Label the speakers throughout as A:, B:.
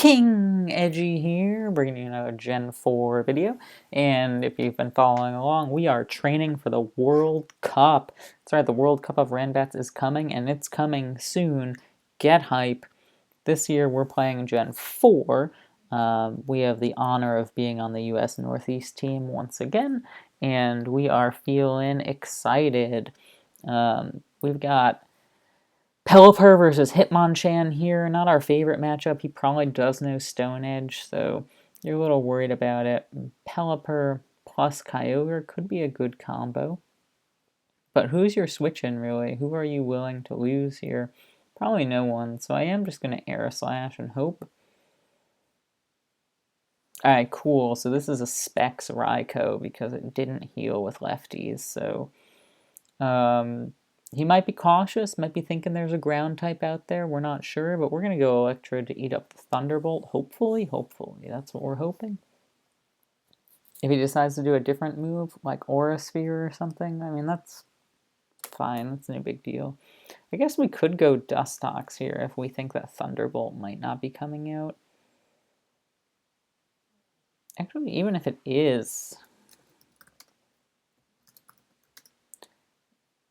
A: King Edgy here, bringing you another Gen 4 video, and if you've been following along, we are training for the World Cup. That's right, the World Cup of Ranbats is coming, and it's coming soon. Get hype. This year we're playing Gen 4. We have the honor of being on the US Northeast team once again, and we are feeling excited. We've got Pelipper versus Hitmonchan here. Not our favorite matchup. He probably does know Stone Edge, so you're a little worried about it. Pelipper plus Kyogre could be a good combo. But who's your switch-in, really? Who are you willing to lose here? Probably no one, so I am just going to Air Slash and hope. Alright, cool. So this is a Specs Raikou because it didn't heal with lefties, so... he might be cautious, might be thinking there's a ground type out there. We're not sure, but we're going to go Electrode to eat up the Thunderbolt. Hopefully. That's what we're hoping. If he decides to do a different move, like Aura Sphere or something, I mean, that's fine. That's no big deal. I guess we could go Dustox here if we think that Thunderbolt might not be coming out. Actually, even if it is...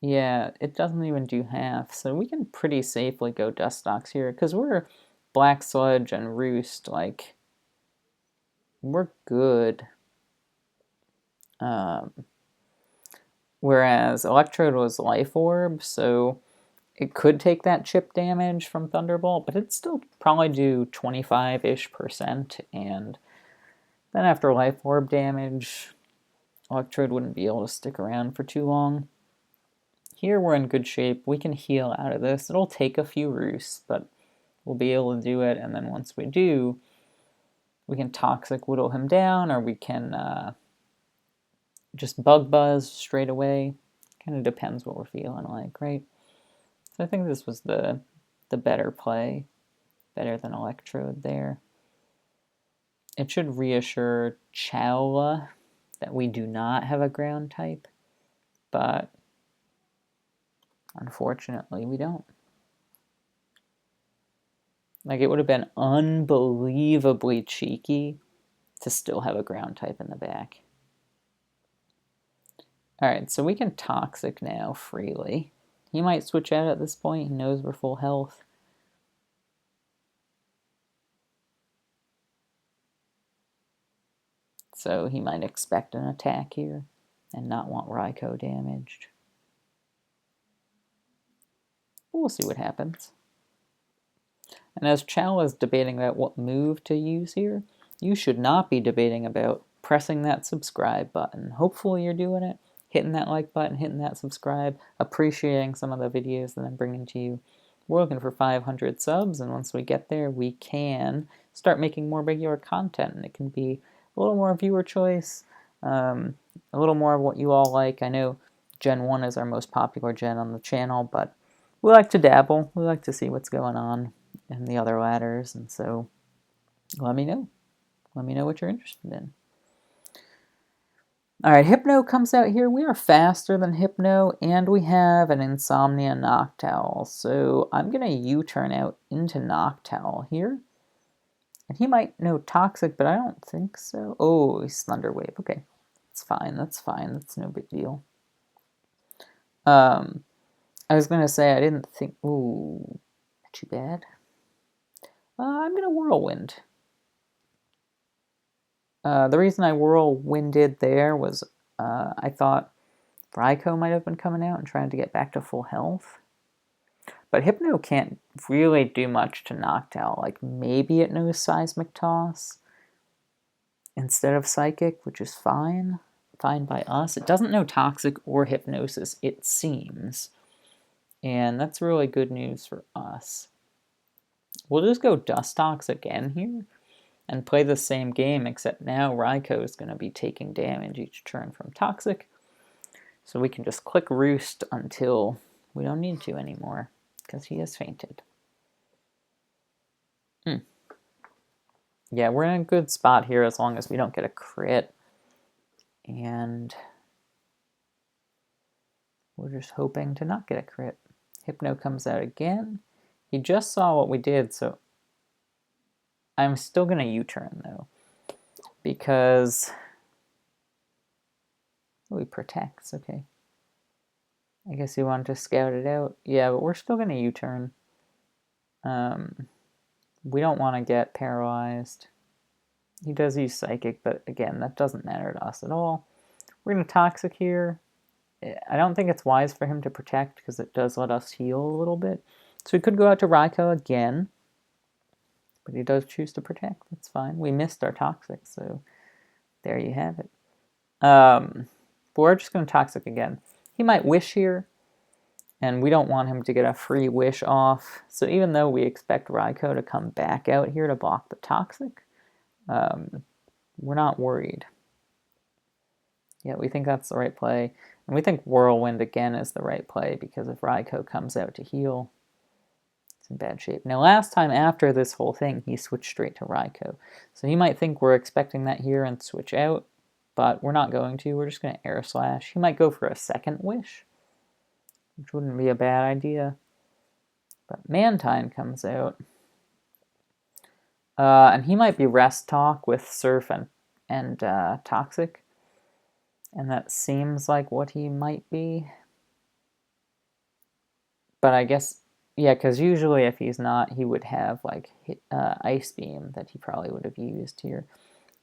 A: Yeah, it doesn't even do half, so we can pretty safely go Dustox here, because we're Black Sludge and Roost, like, we're good. Whereas Electrode was Life Orb, so it could take that chip damage from Thunderbolt, but it'd still probably do 25-ish%, and then after Life Orb damage, Electrode wouldn't be able to stick around for too long. Here we're in good shape. We can heal out of this. It'll take a few roosts, but we'll be able to do it. And then once we do, we can Toxic whittle him down, or we can just Bug Buzz straight away. Kind of depends what we're feeling like, right? So I think this was the better play. Better than Electrode there. It should reassure Chowla that we do not have a ground type, but unfortunately, we don't. Like, it would have been unbelievably cheeky to still have a ground type in the back. Alright, so we can Toxic now freely. He might switch out at this point. He knows we're full health. So he might expect an attack here and not want Raikou damaged. We'll see what happens. And as Chow is debating about what move to use here, you should not be debating about pressing that subscribe button. Hopefully you're doing it, hitting that like button, hitting that subscribe, appreciating some of the videos that I'm bringing to you. We're looking for 500 subs, and once we get there, we can start making more regular content, and it can be a little more viewer choice, a little more of what you all like. I know Gen 1 is our most popular gen on the channel, but we like to dabble. We like to see what's going on in the other ladders, and so let me know. Let me know what you're interested in. Alright, Hypno comes out here. We are faster than Hypno, and we have an Insomnia Noctowl. So I'm going to U-turn out into Noctowl here. And he might know Toxic, but I don't think so. Oh, he's Thunder Wave. Okay, that's fine. That's fine. That's no big deal. I was going to say I didn't think... Ooh, too bad. I'm going to Whirlwind. The reason I Whirlwinded there was I thought Raikou might have been coming out and trying to get back to full health. But Hypno can't really do much to Noctowl. Like, maybe it knows Seismic Toss instead of Psychic, which is fine. Fine by us. It doesn't know Toxic or Hypnosis, it seems. And that's really good news for us. We'll just go Dustox again here and play the same game, except now Raikou is going to be taking damage each turn from Toxic. So we can just click Roost until we don't need to anymore, because he has fainted. Yeah, we're in a good spot here as long as we don't get a crit. And we're just hoping to not get a crit. Hypno comes out again. He just saw what we did, so I'm still going to U-turn, though. Because... Oh, he protects, okay. I guess he wanted to scout it out. Yeah, but we're still going to U-turn. We don't want to get paralyzed. He does use Psychic, but again, that doesn't matter to us at all. We're going to Toxic here. I don't think it's wise for him to protect because it does let us heal a little bit. So we could go out to Raikou again. But he does choose to protect. That's fine. We missed our Toxic, so there you have it. But we're just going to Toxic again. He might Wish here, and we don't want him to get a free Wish off. So even though we expect Raikou to come back out here to block the Toxic, we're not worried. Yeah, we think that's the right play. And we think Whirlwind again is the right play, because if Raikou comes out to heal, it's in bad shape. Now, last time after this whole thing, he switched straight to Raikou. So he might think we're expecting that here and switch out, but we're not going to. We're just going to Air Slash. He might go for a second Wish, which wouldn't be a bad idea. But Mantine comes out. And he might be Rest Talk with Surf and Toxic. And that seems like what he might be. But I guess, yeah, because usually if he's not, he would have like Ice Beam that he probably would have used here.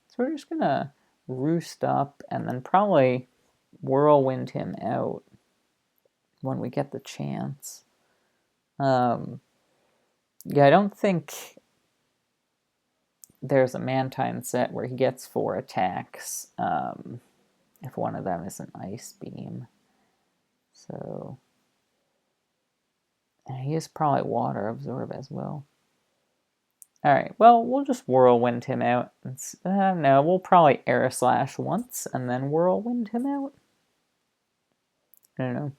A: So we're just going to Roost up and then probably Whirlwind him out when we get the chance. Yeah, I don't think there's a Mantine set where he gets 4 attacks if one of them is an Ice Beam. So, and he is probably Water Absorb as well. Alright, well, we'll just Whirlwind him out. No, we'll probably Air Slash once and then Whirlwind him out. I don't know.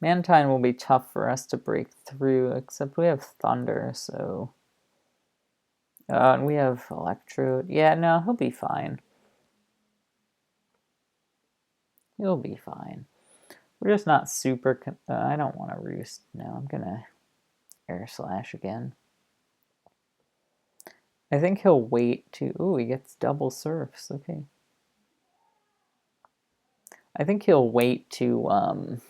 A: Mantine will be tough for us to break through, except we have Thunder, so... and we have Electrode. Yeah, no, he'll be fine. He'll be fine. We're just not super... I don't want to Roost. No, I'm gonna Air Slash again. I think he'll wait to... Ooh, he gets double Surfs. Okay. I think he'll wait to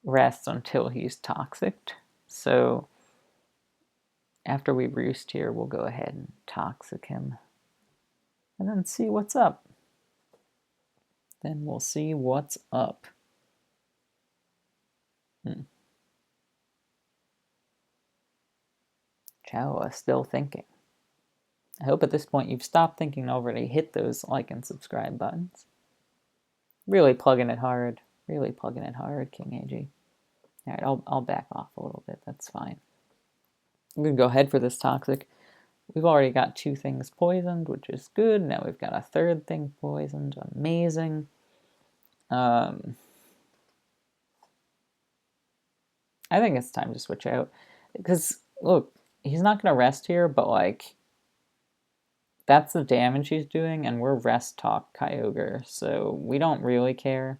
A: rest until he's Toxic. So after we Roost here, we'll go ahead and Toxic him. And then see what's up. Then we'll see what's up. Chowa still thinking. I hope at this point you've stopped thinking and already hit those like and subscribe buttons. Really plugging it hard. Really plugging it hard, King Edgy. Alright, I'll back off a little bit. That's fine. I'm going to go ahead for this Toxic. We've already got 2 things poisoned, which is good. Now we've got a 3rd thing poisoned. Amazing. I think it's time to switch out. Because, look, he's not going to rest here, but, like, that's the damage he's doing, and we're Rest Talk Kyogre, so we don't really care.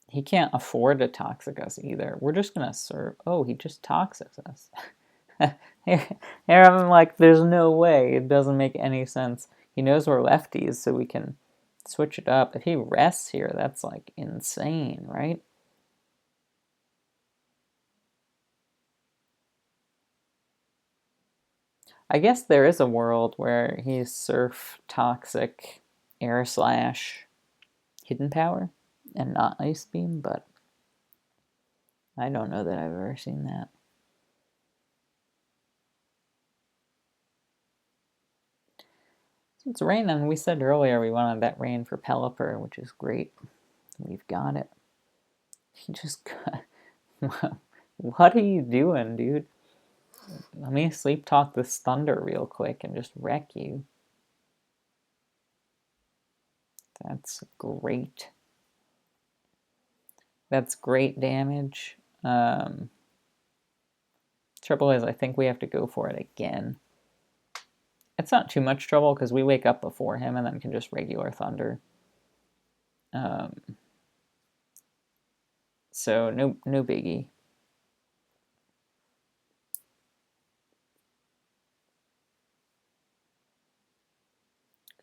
A: He can't afford to Toxic us either. We're just going to serve... Oh, he just Toxics us. Here I'm like, there's no way. It doesn't make any sense. He knows we're lefties, so we can switch it up. If he rests here, that's, like, insane, right? I guess there is a world where he's Surf, Toxic, Air Slash, Hidden Power, and not Ice Beam, but I don't know that I've ever seen that. So it's raining. We said earlier we wanted that rain for Pelipper, which is great. We've got it. He just got... What are you doing, dude? Let me Sleep Talk this Thunder real quick and just wreck you. That's great. That's great damage. Trouble is, I think we have to go for it again. It's not too much trouble because we wake up before him and then can just regular Thunder. So no biggie.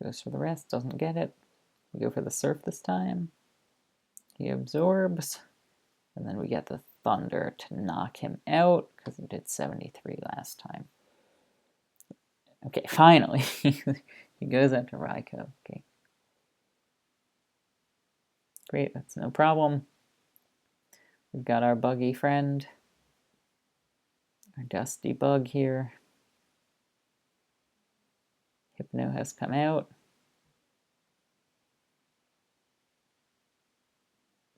A: Goes for the rest, doesn't get it. We go for the surf this time. He absorbs. And then we get the thunder to knock him out, because it did 73 last time. Okay, finally. He goes after Raiko. Okay. Great, that's no problem. We've got our buggy friend. Our dusty bug here. Hypno has come out.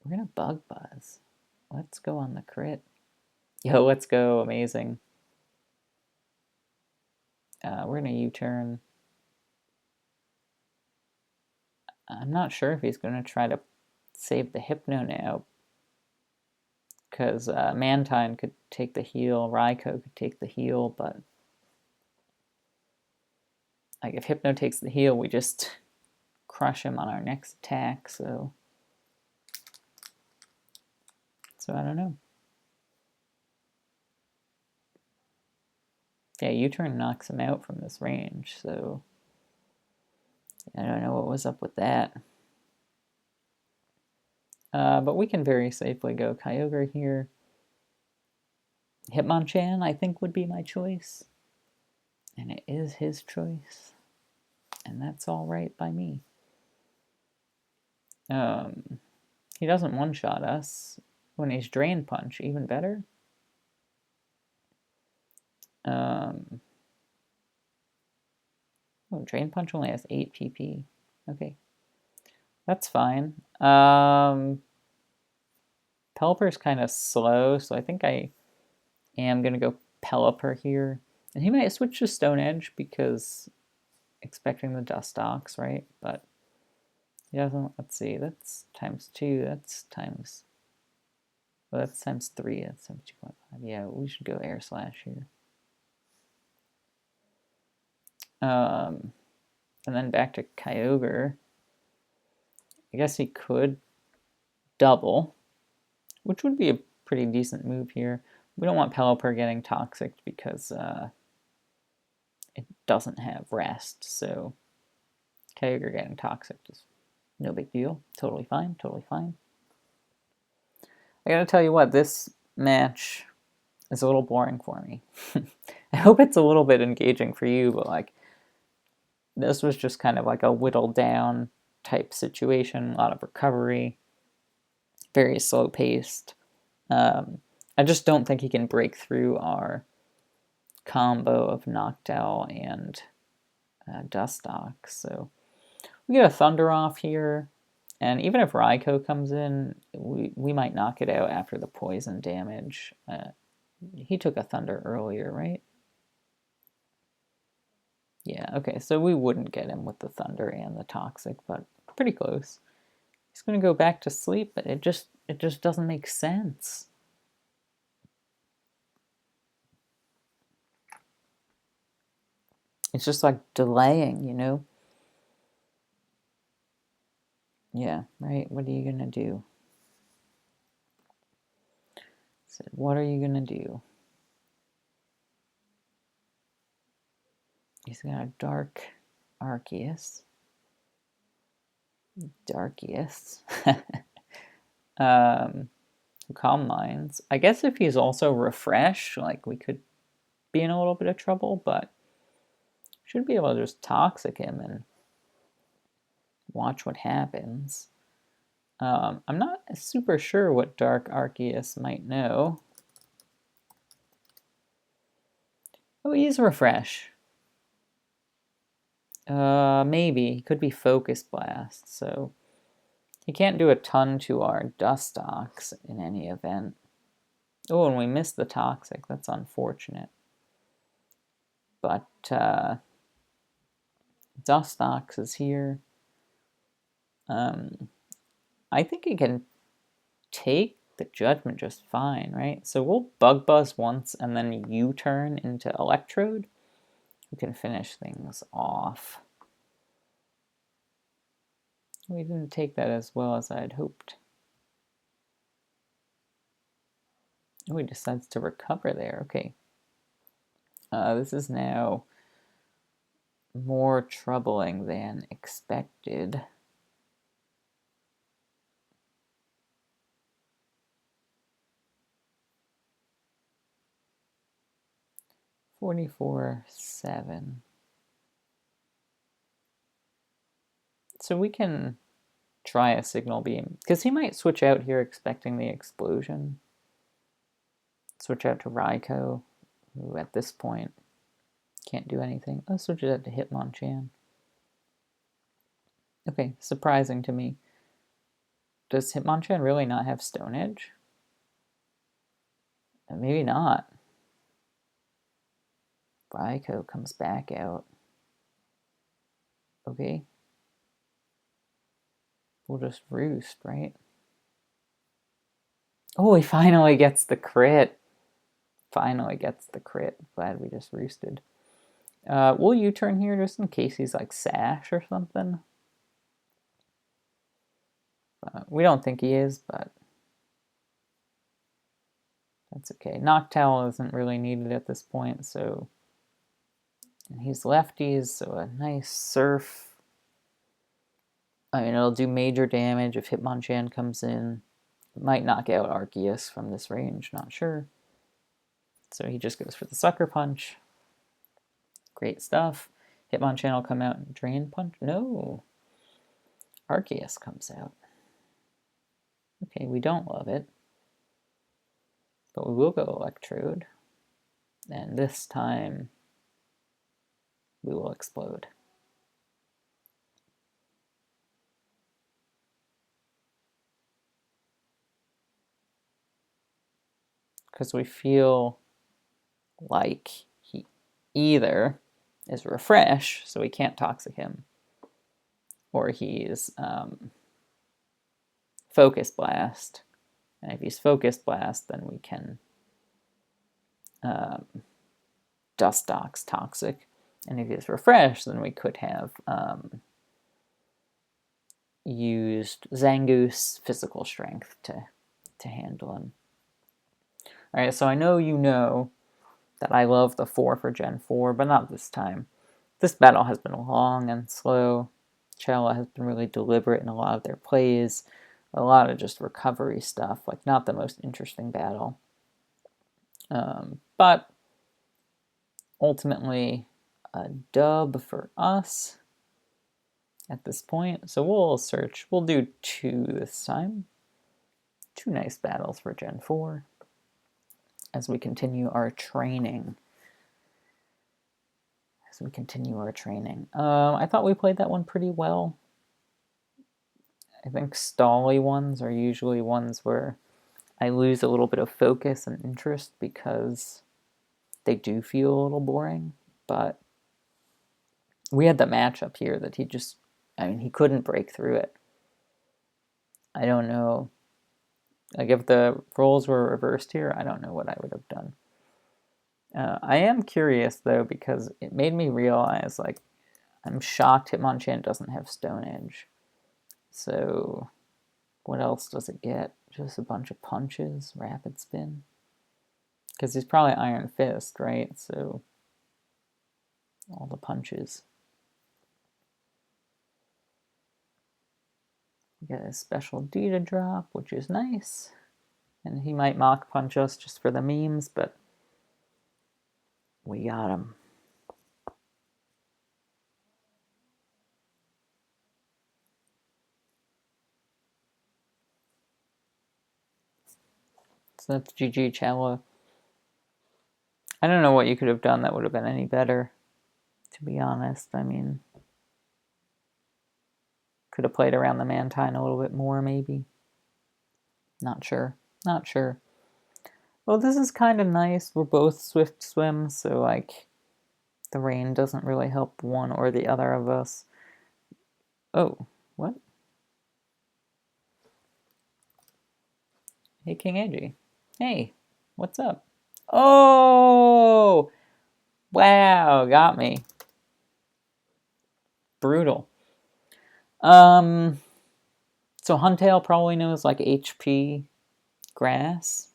A: We're gonna bug buzz. Let's go on the crit. Yo, let's go. Amazing. We're gonna U-turn. I'm not sure if he's gonna try to save the Hypno now, because Mantine could take the heal, Raiko could take the heal, but like if Hypno takes the heal, we just crush him on our next attack, so I don't know. Yeah, U-turn knocks him out from this range, so I don't know what was up with that. But we can very safely go Kyogre here. Hitmonchan, I think, would be my choice. And it is his choice. And that's all right by me. He doesn't one-shot us. When he's Drain Punch, even better. Oh, Drain Punch only has 8 PP. Okay. That's fine. Pelipper's kind of slow, so I think I am going to go Pelipper here. And he might switch to Stone Edge because expecting the Dustox, right? But he doesn't. Let's see, that's ×2, that's times... Well, that's ×3, that's 2.5. Yeah, we should go Air Slash here. And then back to Kyogre. I guess he could double, which would be a pretty decent move here. We don't want Pelipper getting toxic because it doesn't have rest, so Kyogre getting toxic is no big deal. Totally fine, totally fine. I gotta tell you what, this match is a little boring for me. I hope it's a little bit engaging for you, but like, this was just kind of like a whittled down type situation, a lot of recovery, very slow paced. I just don't think he can break through our combo of Noctowl and Dustox, so we get a Thunder off here, and even if Raiko comes in, we might knock it out after the poison damage. He took a Thunder earlier, right? Yeah, okay, so we wouldn't get him with the Thunder and the Toxic, but pretty close. He's going to go back to sleep, but it just doesn't make sense. It's just like delaying, you know? Yeah, right? What are you going to do? I said, what are you going to do? He's got a Dark Arceus. Darkiest. Calm Minds. I guess if he's also Refresh, like, we could be in a little bit of trouble, but should be able to just Toxic him and watch what happens. I'm not super sure what Dark Arceus might know. Oh, he's Refresh. Maybe. He could be Focus Blast, so he can't do a ton to our Dustox in any event. Oh, and we missed the Toxic. That's unfortunate. But Dustox is here. I think he can take the Judgment just fine, right? So we'll Bug Buzz once and then U-turn into Electrode. We can finish things off. We didn't take that as well as I had hoped. Oh, he decides to recover there. Okay. This is now more troubling than expected. $44,700. So we can try a signal beam, because he might switch out here expecting the explosion. Switch out to Raiko, who at this point can't do anything. I'll switch it out to Hitmonchan. Okay, surprising to me. Does Hitmonchan really not have Stone Edge? Maybe not. Raiko comes back out. Okay. We'll just roost, right? Oh, he finally gets the crit. Finally gets the crit. Glad we just roosted. Will U-turn here just in case he's like Sash or something? We don't think he is, but that's okay. Noctowl isn't really needed at this point, so... And he's lefties, so a nice Surf. I mean, it'll do major damage if Hitmonchan comes in. It might knock out Arceus from this range, not sure. So he just goes for the Sucker Punch. Great stuff. Hitmonchan will come out and Drain Punch. No. Arceus comes out. Okay, we don't love it. But we will go Electrode. And this time, we will explode. Because we feel like he either is Refresh, so we can't Toxic him, or he's Focus Blast. And if he's Focus Blast, then we can Dustox Toxic. And if he's Refresh, then we could have used Zangoose Physical Strength to handle him. Alright, so I know you know that I love the 4 for Gen 4, but not this time. This battle has been long and slow. Chella has been really deliberate in a lot of their plays. A lot of just recovery stuff, like not the most interesting battle. But ultimately, a dub for us at this point. So we'll search. We'll do 2 this time. 2 nice battles for Gen 4 as we continue our training. I thought we played that one pretty well. I think stally ones are usually ones where I lose a little bit of focus and interest because they do feel a little boring. But we had the matchup here that he just, I mean, he couldn't break through it. I don't know. Like, if the roles were reversed here, I don't know what I would have done. I am curious, though, because it made me realize, like, I'm shocked Hitmonchan doesn't have Stone Edge. So, what else does it get? Just a bunch of punches, Rapid Spin? Because he's probably Iron Fist, right? So, all the punches. We get a special D to drop, which is nice. And he might Mach Punch us just for the memes, but we got him. So that's GG Chella. I don't know what you could have done that would have been any better, to be honest. I mean, could have played around the Mantine a little bit more, maybe. Not sure. Well, this is kind of nice. We're both Swift Swim, so, like, the rain doesn't really help one or the other of us. Oh, what? Hey, King Edgy. Hey, what's up? Oh! Wow, got me. Brutal. So Huntail probably knows, like, HP Grass.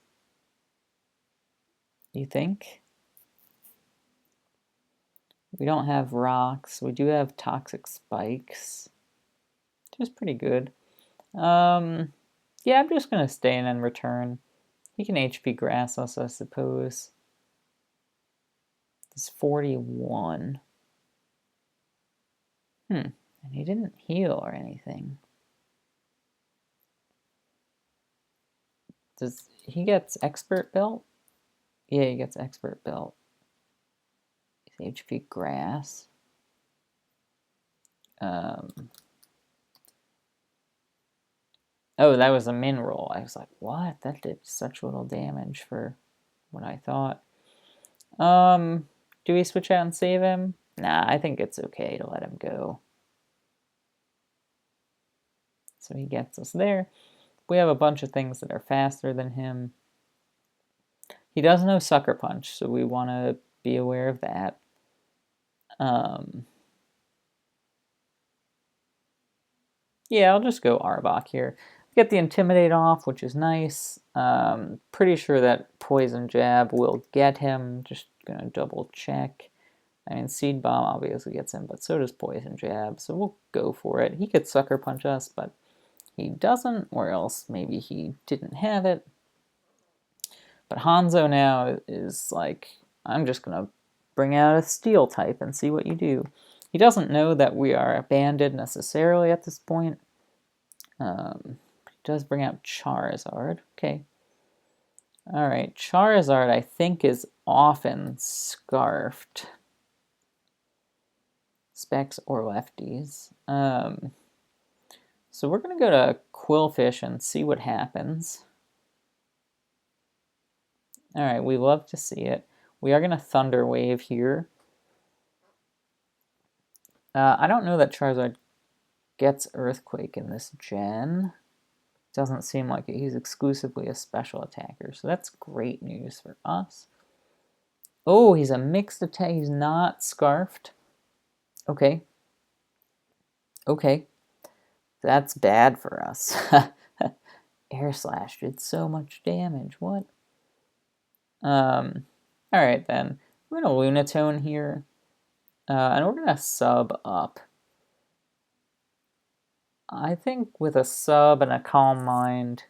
A: You think? We don't have rocks. We do have toxic spikes, which is pretty good. Yeah, I'm just gonna stay in and return. He can HP grass us, I suppose. It's 41. And he didn't heal or anything. Does he gets expert belt? Yeah, he gets expert belt. HP grass. Oh, that was a min roll. I was like, what? That did such little damage for what I thought. Do we switch out and save him? Nah, I think it's okay to let him go. So he gets us there. We have a bunch of things that are faster than him. He does know Sucker Punch, so we want to be aware of that. Yeah, I'll just go Arbok here. Get the Intimidate off, which is nice. Pretty sure that Poison Jab will get him. Just gonna double check. I mean, Seed Bomb obviously gets him, but so does Poison Jab, so we'll go for it. He could Sucker Punch us, but he doesn't, or else maybe he didn't have it. But Hanzo now is like, I'm just gonna bring out a Steel type and see what you do. He doesn't know that we are banded necessarily at this point. He does bring out Charizard. Okay. Alright, Charizard I think is often scarfed. Specs or lefties. So we're going to go to Quillfish and see what happens. Alright, we love to see it. We are going to Thunder Wave here. I don't know that Charizard gets Earthquake in this gen. Doesn't seem like it. He's exclusively a special attacker, so that's great news for us. Oh, he's a mixed attack. He's not scarfed. Okay. Okay. That's bad for us. Air Slash did so much damage. What? Alright then. We're gonna Lunatone here. And we're gonna sub up. I think with a sub and a Calm Mind,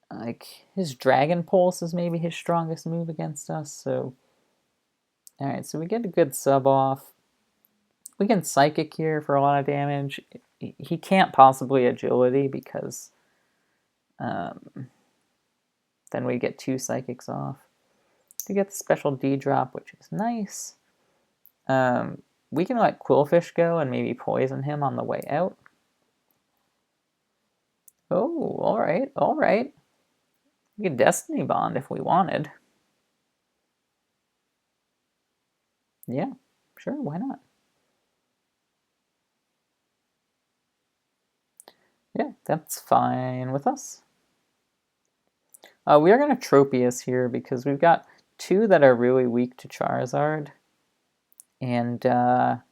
A: like, his Dragon Pulse is maybe his strongest move against us, so... Alright, so we get a good sub off. We can Psychic here for a lot of damage. He can't possibly Agility because then we get 2 Psychics off. We get the special D drop, which is nice. We can let Quillfish go and maybe poison him on the way out. Oh, alright, alright. We could Destiny Bond if we wanted. Yeah, sure, why not? Yeah, that's fine with us. We are going to Tropius here because we've got 2 that are really weak to Charizard. And Charizard's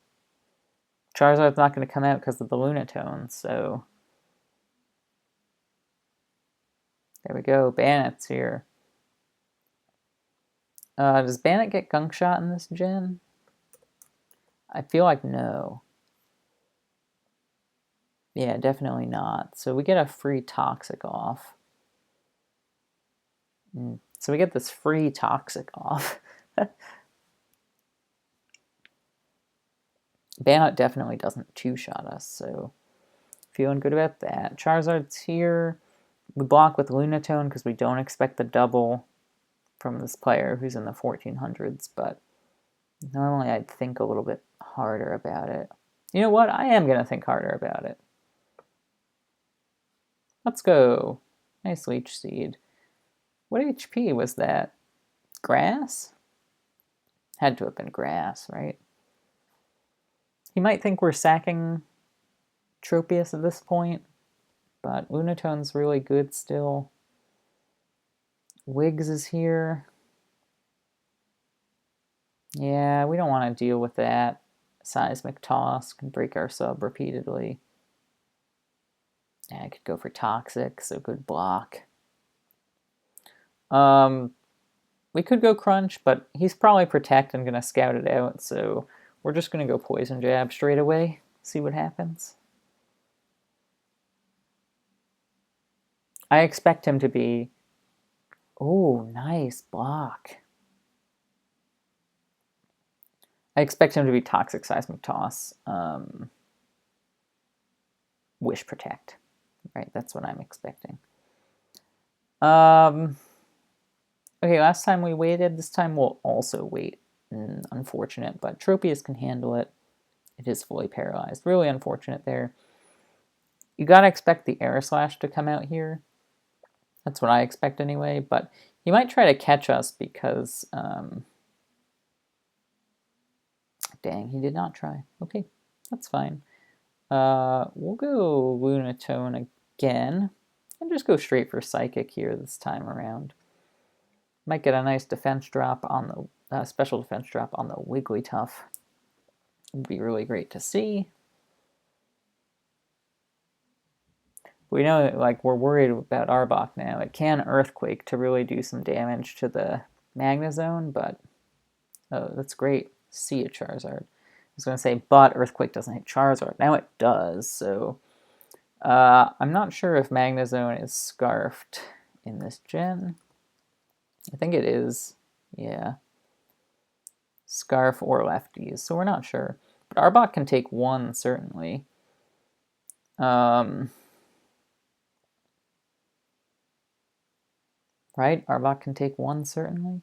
A: not going to come out because of the Lunatone, so... There we go, Bannett's here. Does Bannet get Gunk Shot in this gen? I feel like no. Yeah, definitely not. So we get a free Toxic off. So we get this free Toxic off. Bannet definitely doesn't 2-shot us, so feeling good about that. Charizard's here. We block with Lunatone because we don't expect the double from this player who's in the 1400s, but normally I'd think a little bit harder about it. You know what? I am going to think harder about it. Let's go. Nice Leech Seed. What HP was that? Grass? Had to have been grass, right? He might think we're sacking Tropius at this point, but Lunatone's really good still. Wiggs is here. Yeah, we don't want to deal with that. Seismic Toss can break our sub repeatedly. Yeah, I could go for Toxic, so good block. We could go Crunch, but he's probably Protect and going to scout it out, so we're just going to go Poison Jab straight away, see what happens. I expect him to be... Oh, nice block. I expect him to be Toxic Seismic Toss, Wish Protect. Right, that's what I'm expecting. Okay, last time we waited. This time we'll also wait. Unfortunate, but Tropius can handle it. It is fully paralyzed. Really unfortunate there. You gotta expect the Air Slash to come out here. That's what I expect anyway, but he might try to catch us because... dang, he did not try. Okay, that's fine. We'll go Lunatone again. And just go straight for Psychic here this time around. Might get a nice defense drop on the... special defense drop on the Wigglytuff. Would be really great to see. We know, like, we're worried about Arbok now. It can Earthquake to really do some damage to the Magnezone, but... Oh, that's great. See a Charizard. I was going to say, but Earthquake doesn't hit Charizard. Now it does, so... I'm not sure if Magnezone is Scarfed in this gen. I think it is. Yeah. Scarf or Lefties, so we're not sure. But Arbok can take one, certainly. Right? Arbok can take one, certainly.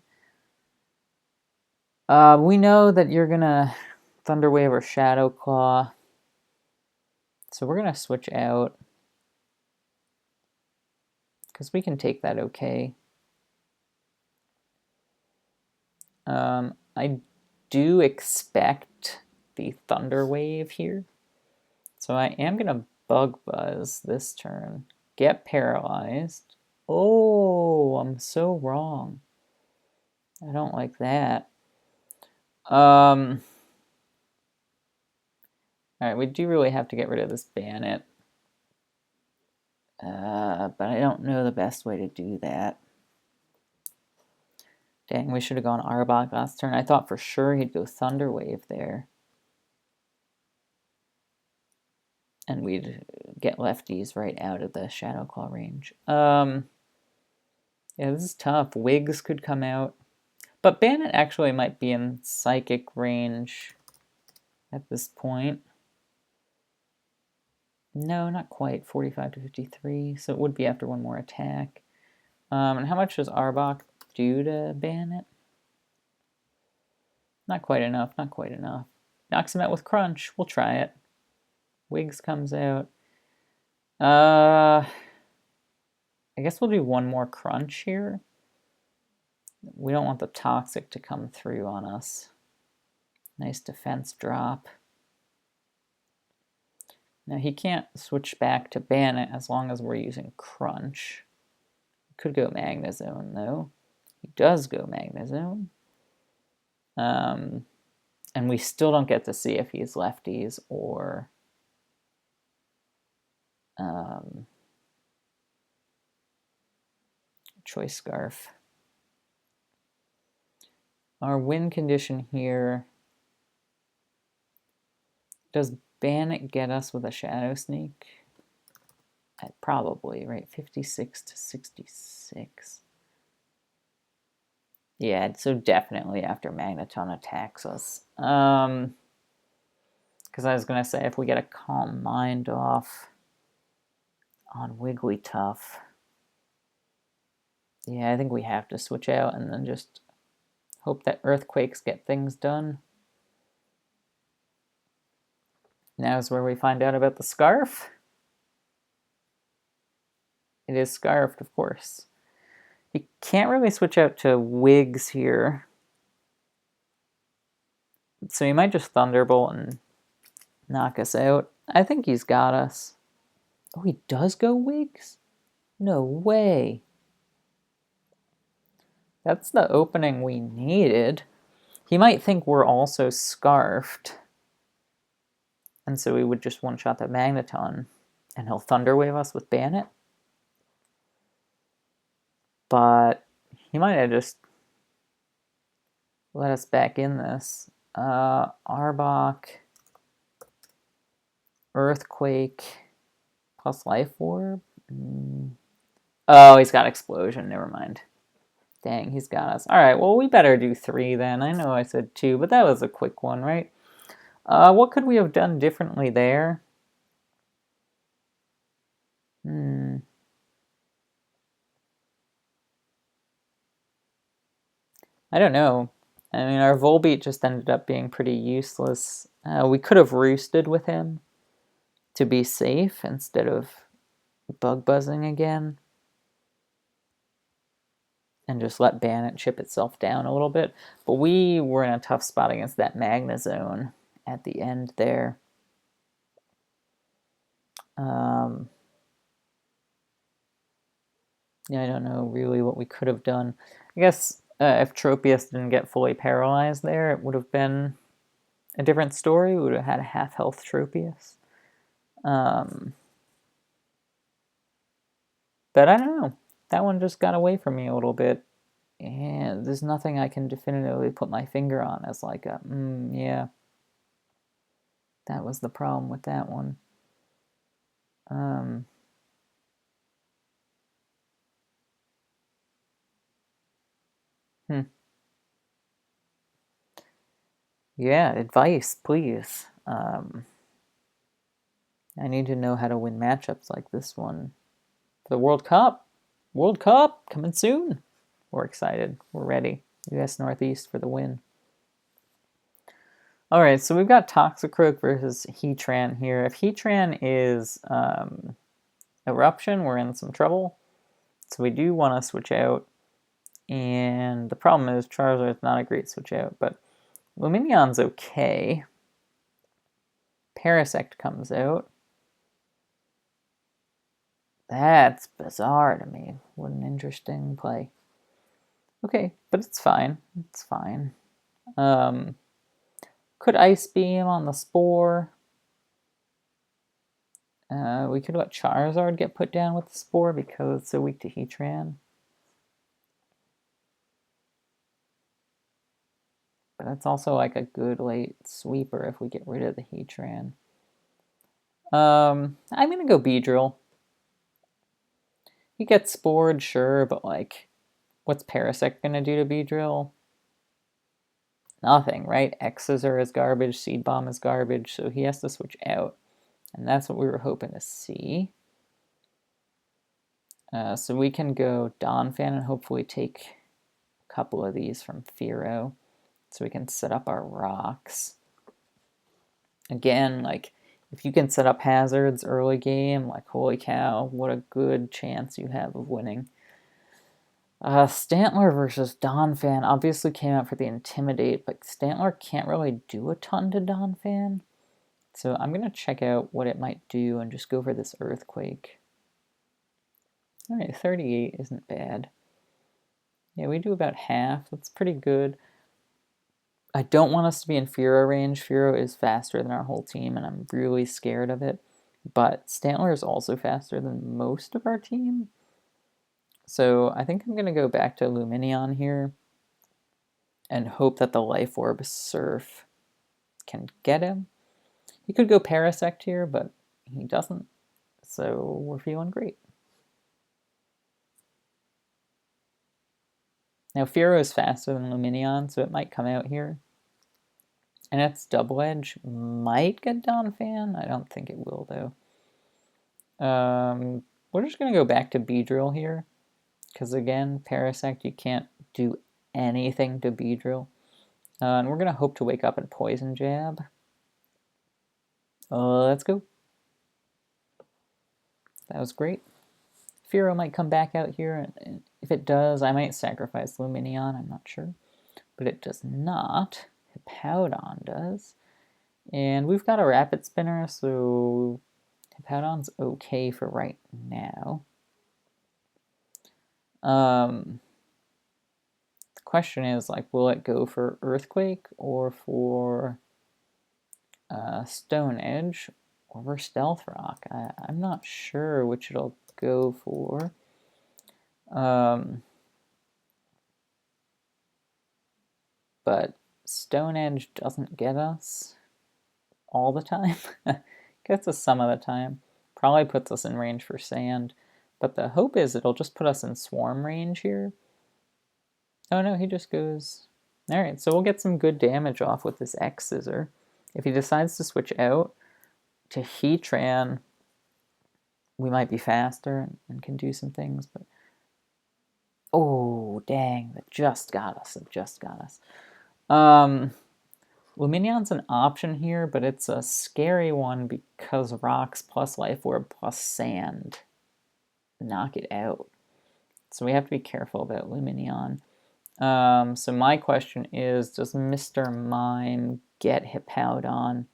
A: We know that you're gonna Thunder Wave or Shadow Claw. So we're gonna switch out. Because we can take that okay. I do expect the Thunder Wave here. So I am gonna Bug Buzz this turn. Get paralyzed. Oh, I'm so wrong. I don't like that. Alright, we do really have to get rid of this Bannet. But I don't know the best way to do that. Dang, we should have gone Arbok last turn. I thought for sure he'd go Thunder Wave there. And we'd get lefties right out of the Shadow Claw range. Yeah, this is tough. Wigs could come out. But Bannet actually might be in Psychic range at this point. No, not quite. 45 to 53, so it would be after one more attack. And how much does Arbok do to Bannet? Not quite enough, not quite enough. Knocks him out with Crunch. We'll try it. Wigs comes out. I guess we'll do one more Crunch here. We don't want the Toxic to come through on us. Nice defense drop. Now he can't switch back to Bannet as long as we're using Crunch. Could go Magnezone though. He does go Magnezone. And we still don't get to see if he's lefties or Choice Scarf. Our win condition here, does Bannet get us with a Shadow Sneak? Probably, right? 56 to 66. Yeah, so definitely after Magneton attacks us. Because I was going to say, if we get a Calm Mind off on Wigglytuff, yeah, I think we have to switch out and then just hope that Earthquakes get things done. Now's where we find out about the Scarf. It is Scarfed, of course. You can't really switch out to Wigs here. So you might just Thunderbolt and knock us out. I think he's got us. Oh, he does go Wigs? No way. That's the opening we needed. He might think we're also Scarfed. And so we would just one-shot that Magneton. And he'll Thunder Wave us with Bannet. But he might have just let us back in this. Arbok, Earthquake, plus Life Orb. Oh, he's got Explosion. Never mind. Dang, he's got us. All right, well, we better do 3 then. I know I said 2, but that was a quick one, right? What could we have done differently there? I don't know. I mean, our Volbeat just ended up being pretty useless. We could have roosted with him to be safe instead of bug buzzing again. And just let Bandit chip itself down a little bit. But we were in a tough spot against that Magnezone at the end there. Yeah, I don't know really what we could have done. I guess if Tropius didn't get fully paralyzed there, it would have been a different story. We would have had a half-health Tropius. But I don't know. That one just got away from me a little bit. And there's nothing I can definitively put my finger on as like a, yeah. That was the problem with that one. Yeah, advice, please. I need to know how to win matchups like this one. The World Cup! World Cup! Coming soon! We're excited. We're ready. US Northeast for the win. Alright, so we've got Toxicroak versus Heatran here. If Heatran is Eruption, we're in some trouble. So we do want to switch out. And the problem is Charizard's not a great switch out, but Luminion's okay. Parasect comes out. That's bizarre to me. What an interesting play. Okay, but it's fine. It's fine. Could Ice Beam on the Spore. We could let Charizard get put down with the Spore because it's so weak to Heatran. But that's also like a good late sweeper if we get rid of the Heatran. I'm going to go Beedrill. He gets Spored, sure, but like, what's Parasect going to do to Beedrill? Nothing, right? X's is garbage, Seed Bomb is garbage, so he has to switch out. And that's what we were hoping to see. So we can go Donphan and hopefully take a couple of these from Fearow. So we can set up our rocks. Again, like, if you can set up hazards early game, like, holy cow, what a good chance you have of winning. Stantler versus Donphan obviously came out for the Intimidate, but Stantler can't really do a ton to Donphan. So I'm going to check out what it might do and just go for this Earthquake. Alright, 38 isn't bad. Yeah, we do about half. That's pretty good. I don't want us to be in Fearow range. Fearow is faster than our whole team, and I'm really scared of it. But Stantler is also faster than most of our team. So I think I'm going to go back to Lumineon here and hope that the Life Orb Surf can get him. He could go Parasect here, but he doesn't. So we're feeling great. Now Fearow is faster than Lumineon, so it might come out here. And its Double Edge might get Donphan. I don't think it will, though. We're just going to go back to Beedrill here. Because again, Parasect, you can't do anything to Beedrill. And we're going to hope to wake up and Poison Jab. Let's go. That was great. Fearow might come back out here. And if it does, I might sacrifice Lumineon. I'm not sure. But it does not. Hippowdon does. And we've got a Rapid Spinner, so Hippowdon's okay for right now. The question is, like, will it go for Earthquake or for Stone Edge or for Stealth Rock? I'm not sure which it'll go for. but Stone Edge doesn't get us all the time. Gets us some of the time. Probably puts us in range for sand. But the hope is it'll just put us in swarm range here. Oh no, he just goes... Alright, so we'll get some good damage off with this X Scissor. If he decides to switch out to Heatran, we might be faster and can do some things, but... Oh, dang, that just got us. It just got us. Luminion's an option here, but it's a scary one because rocks plus life orb plus sand knock it out. So we have to be careful about Luminion. So my question is, does Mr. Mime get Hippowdon?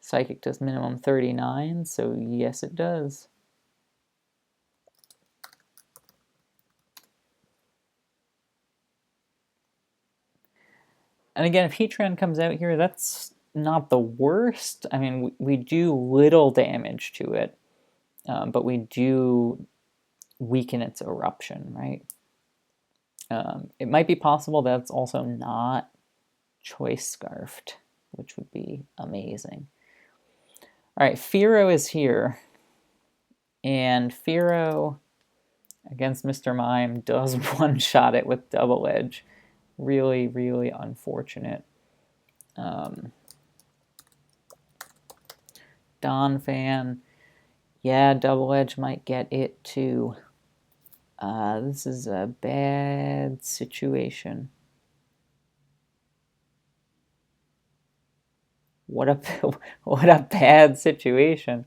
A: Psychic does minimum 39, so yes it does. And again, if Heatran comes out here, that's not the worst. I mean, we do little damage to it, but we do weaken its eruption, right? It might be possible that it's also not Choice Scarfed, which would be amazing. All right, Fearow is here, and Fearow against Mr. Mime does one-shot it with Double Edge. Really, really unfortunate. Donphan, yeah, Double Edge might get it too. This is a bad situation. What a bad situation.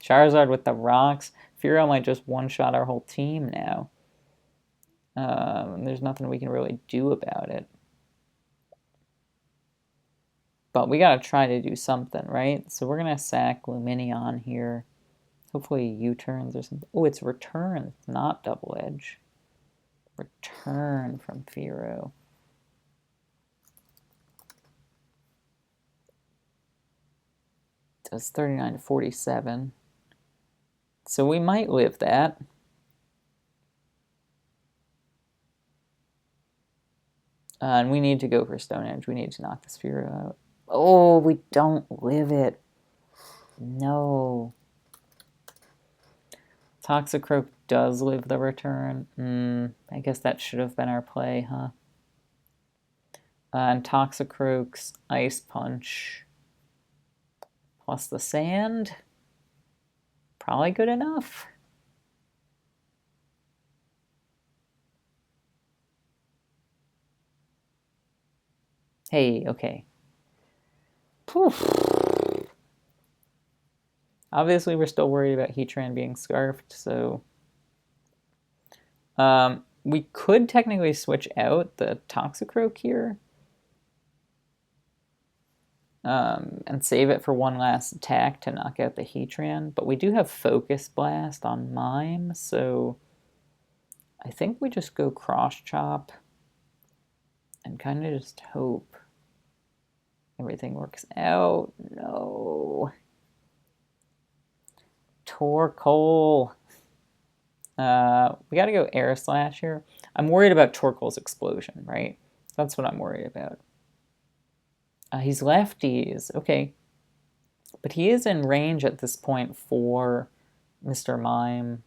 A: Charizard with the rocks. Fearow might just one-shot our whole team now. There's nothing we can really do about it. But we gotta try to do something, right? So we're gonna sack Luminion here. Hopefully U-turns or something. Oh, it's return, not Double Edge. Return from Fearow. Does 39 to 47. So we might live that. And we need to go for Stone Edge. We need to knock this Fearow out. Oh, we don't live it. No. Toxicroak does live the return. I guess that should have been our play, huh? And Toxicroak's Ice Punch plus the sand. Probably good enough. Hey, okay. Poof. Obviously, we're still worried about Heatran being scarfed, so... we could technically switch out the Toxicroak here. And save it for one last attack to knock out the Heatran. But we do have Focus Blast on Mime, so... I think we just go Cross Chop and kind of just hope everything works out. No. Torkoal. We gotta go Air Slash here. I'm worried about Torkoal's explosion, right? That's what I'm worried about. He's lefties. Okay. But he is in range at this point for Mr. Mime.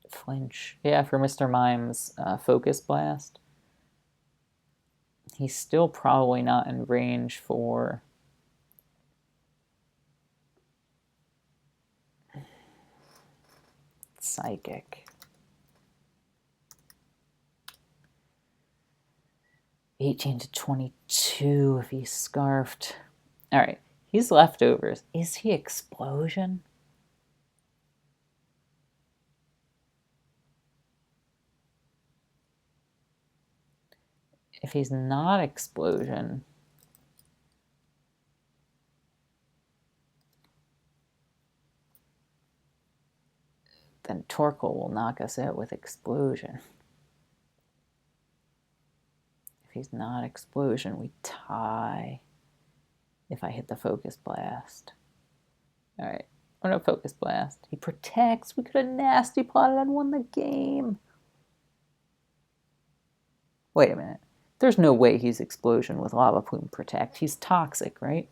A: Flinch. Yeah, for Mr. Mime's Focus Blast. He's still probably not in range for... Psychic. 18 to 22 if he's scarfed. Alright, he's leftovers. Is he Explosion? If he's not Explosion... then Torkoal will knock us out with Explosion. If he's not Explosion, we tie if I hit the Focus Blast. Alright, oh no, Focus Blast. He protects. We could have nasty plotted and won the game. Wait a minute. There's no way he's Explosion with Lava Plume Protect. He's Toxic, right?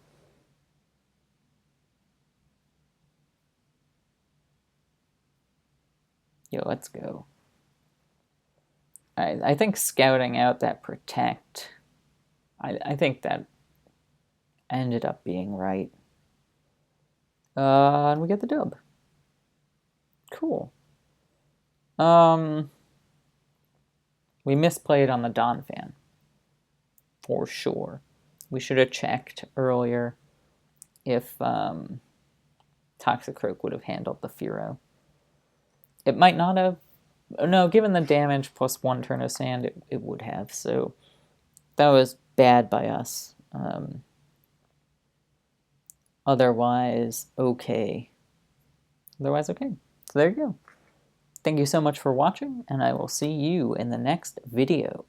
A: Yo, let's go. I think scouting out that Protect, I think that ended up being right. And we get the dub. Cool. We misplayed on the Don fan. For sure. We should have checked earlier if Toxic would have handled the Furo. It might not have. No, given the damage plus 1 turn of sand, it would have. So that was bad by us. Otherwise, okay. Otherwise, okay. So there you go. Thank you so much for watching, and I will see you in the next video.